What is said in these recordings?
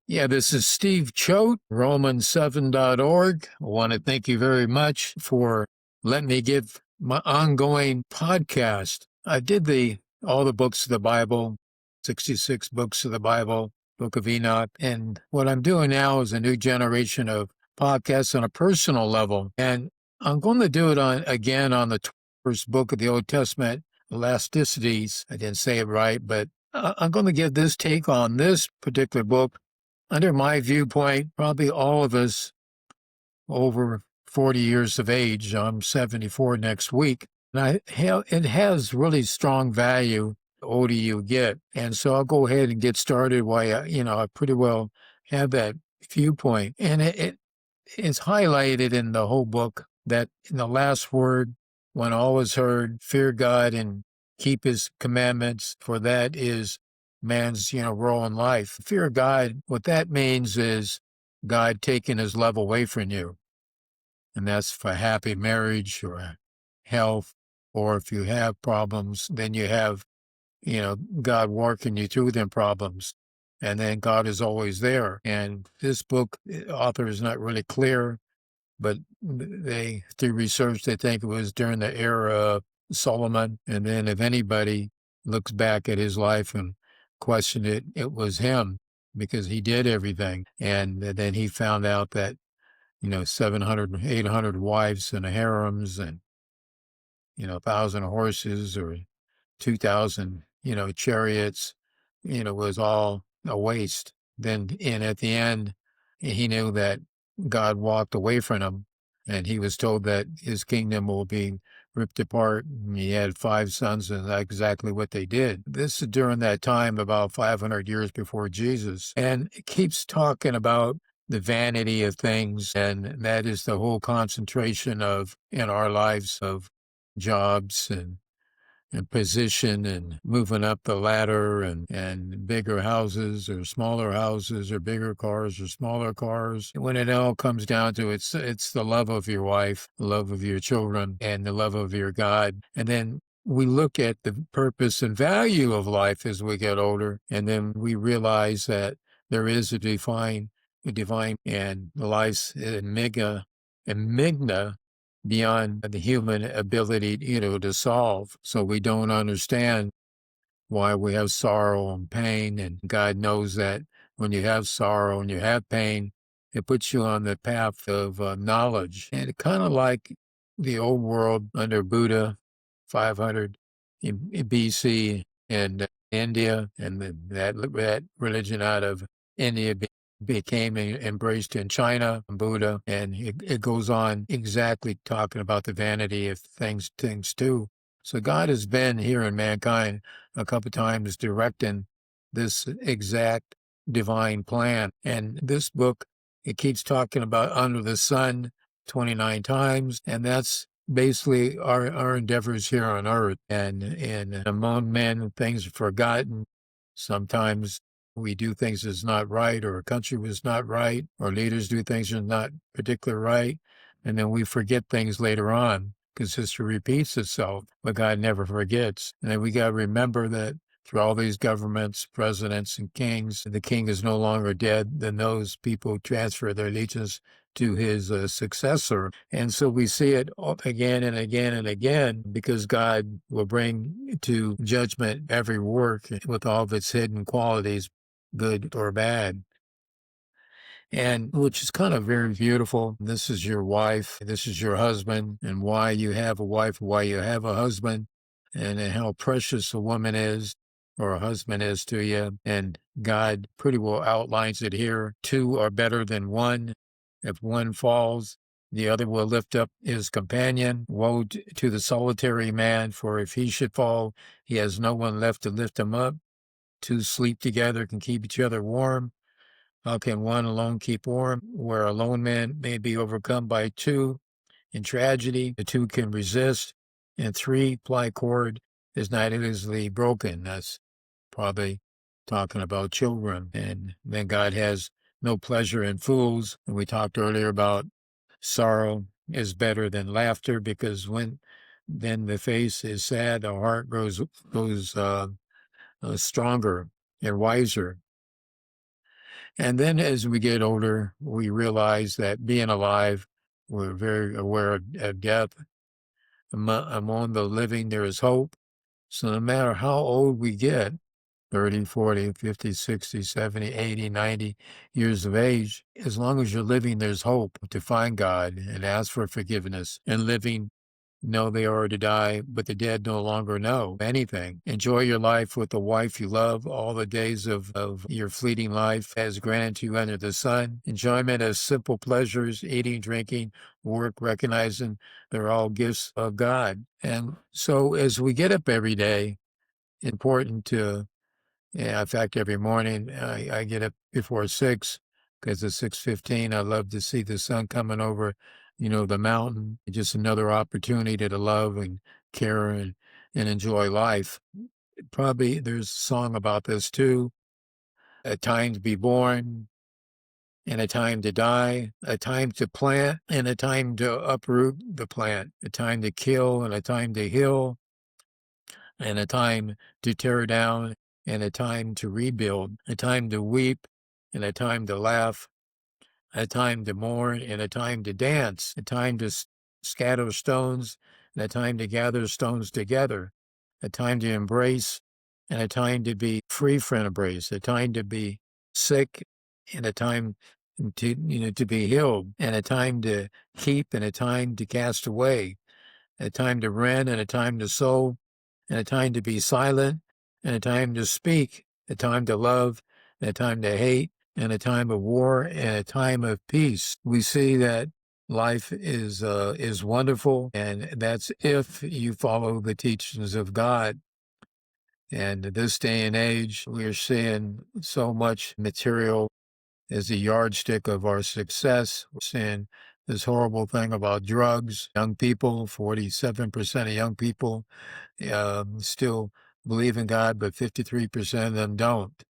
Yeah, this is Steve Choate, Romans7.org. I want to thank you very much for letting me give my ongoing podcast. I did all the books of the Bible, 66 books of the Bible, Book of Enoch, and what I'm doing now is a new generation of podcasts on a personal level. And I'm going to do it again on the first book of the Old Testament, Elasticities. I didn't say it right, but I'm going to give this take on this particular book. Under my viewpoint, probably all of us over 40 years of age, I'm 74 next week, and it has really strong value the older you get. And so I'll go ahead and get started while I pretty well have that viewpoint. And it's highlighted in the whole book that in the last word, when all is heard, fear God and keep his commandments, for that is man's, role in life. Fear God, what that means is God taking his love away from you. And that's for happy marriage or health, or if you have problems, then you have, God working you through them problems. And then God is always there. And this book, author is not really clear, but through research, they think it was during the era of Solomon. And then if anybody looks back at his life and question it, it was him, because he did everything. And then he found out that, 700, 800 wives and harems and, 1,000 horses or 2,000, chariots, was all a waste. And at the end, he knew that God walked away from him, and he was told that his kingdom will be ripped apart. And he had 5 sons, and that's exactly what they did. This is during that time, about 500 years before Jesus. And it keeps talking about the vanity of things, and that is the whole concentration in our lives of jobs and position and moving up the ladder and bigger houses or smaller houses or bigger cars or smaller cars. When it all comes down to it, it's the love of your wife, the love of your children, and the love of your God. And then we look at the purpose and value of life as we get older, and then we realize that there is a divine, and life's enigma beyond the human ability, to solve. So we don't understand why we have sorrow and pain. And God knows that when you have sorrow and you have pain, it puts you on the path of knowledge. And kind of like the old world under Buddha, 500 in BC, and India, and that religion out of India became embraced in China, Buddha, and it goes on exactly talking about the vanity of things too. So God has been here in mankind a couple times directing this exact divine plan. And this book, it keeps talking about under the sun 29 times, and that's basically our endeavors here on earth. And among men, things are forgotten. Sometimes we do things that's not right, or a country was not right, or leaders do things that are not particularly right, and then we forget things later on because history repeats itself, but God never forgets. And then we got to remember that through all these governments, presidents, and kings, the king is no longer dead, then those people transfer their allegiance to his successor. And so we see it again and again and again, because God will bring to judgment every work with all of its hidden qualities, good or bad. And which is kind of very beautiful. This is your wife, this is your husband, and why you have a wife, why you have a husband, and how precious a woman is, or a husband is to you. And God pretty well outlines it here. Two are better than one. If one falls, the other will lift up his companion. Woe to the solitary man, for if he should fall, he has no one left to lift him up. Two sleep together, can keep each other warm. How can one alone keep warm? Where a lone man may be overcome by two, in tragedy, the two can resist. And three, ply cord is not easily broken. That's probably talking about children. And then God has no pleasure in fools. And we talked earlier about sorrow is better than laughter, because when then the face is sad, the heart goes stronger and wiser. And then as we get older, we realize that being alive, we're very aware of death. Among the living, there is hope. So no matter how old we get, 30, 40, 50, 60, 70, 80, 90 years of age, as long as you're living, there's hope to find God and ask for forgiveness. And living, know they already die, but the dead no longer know anything. Enjoy your life with the wife you love. All the days of your fleeting life as granted to you under the sun. Enjoyment as simple pleasures, eating, drinking, work, recognizing they're all gifts of God. And so as we get up every day, important to, yeah, in fact, every morning I get up before 6 because at 6:15 I love to see the sun coming over, the mountain. Just another opportunity to love and care and enjoy life. Probably there's a song about this too. A time to be born and a time to die, a time to plant and a time to uproot the plant, a time to kill and a time to heal, and a time to tear down, and a time to rebuild, a time to weep, and a time to laugh, a time to mourn, and a time to dance, a time to scatter stones, and a time to gather stones together, a time to embrace, and a time to be free from embrace, a time to be sick, and a time to be healed, and a time to keep, and a time to cast away, a time to rent, and a time to sow, and a time to be silent, and a time to speak, a time to love, and a time to hate, and a time of war, and a time of peace. We see that life is wonderful, and that's if you follow the teachings of God. And this day and age, we're seeing so much material as a yardstick of our success. We're seeing this horrible thing about drugs. Young people, 47% of young people still believe in God, but 53% of them don't.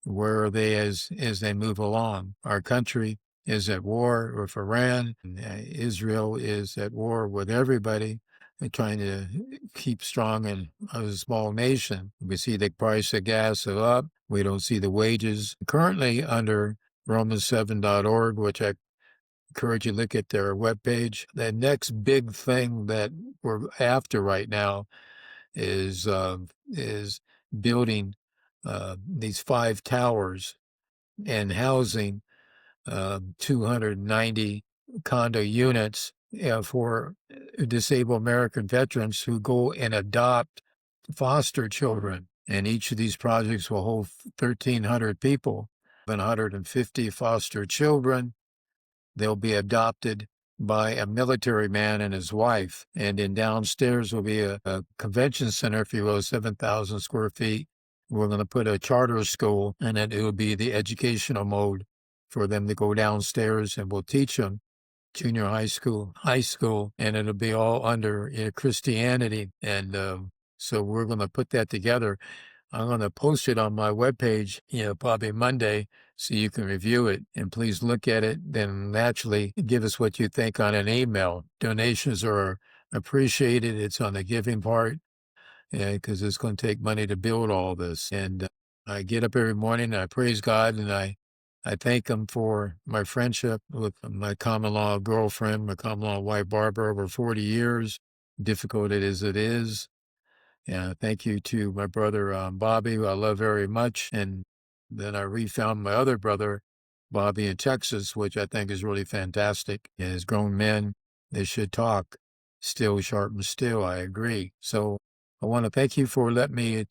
Where are they as they move along? Our country is at war with Iran. And, Israel is at war with everybody. They're trying to keep strong in a small nation. We see the price of gas is up. We don't see the wages. Currently under Romans7.org, which I encourage you to look at their webpage. The next big thing that we're after right now is building these 5 towers and housing 290 condo units for disabled American veterans who go and adopt foster children. And each of these projects will hold 1,300 people, 150 foster children. They'll be adopted by a military man and his wife. And then downstairs will be a convention center, if you will, 7,000 square feet. We're going to put a charter school, and it will be the educational mode for them to go downstairs, and we'll teach them junior high school, and it'll be all under Christianity. And so we're going to put that together. I'm going to post it on my webpage, probably Monday, so you can review it. And please look at it. Then naturally give us what you think on an email. Donations are appreciated. It's on the giving part, because it's going to take money to build all this. And I get up every morning and I praise God, and I thank Him for my friendship with my common law girlfriend, my common law wife, Barbara, over 40 years, difficult as it is. And thank you to my brother, Bobby, who I love very much. And then I refound my other brother, Bobby, in Texas, which I think is really fantastic. And as grown men, they should talk. Still sharp and still, I agree. So I want to thank you for letting me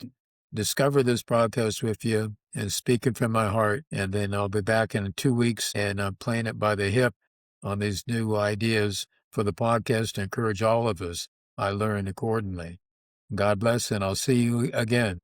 discover this podcast with you and speaking from my heart. And then I'll be back in 2 weeks, and I'm playing it by the hip on these new ideas for the podcast to encourage all of us. I learn accordingly. God bless, and I'll see you again.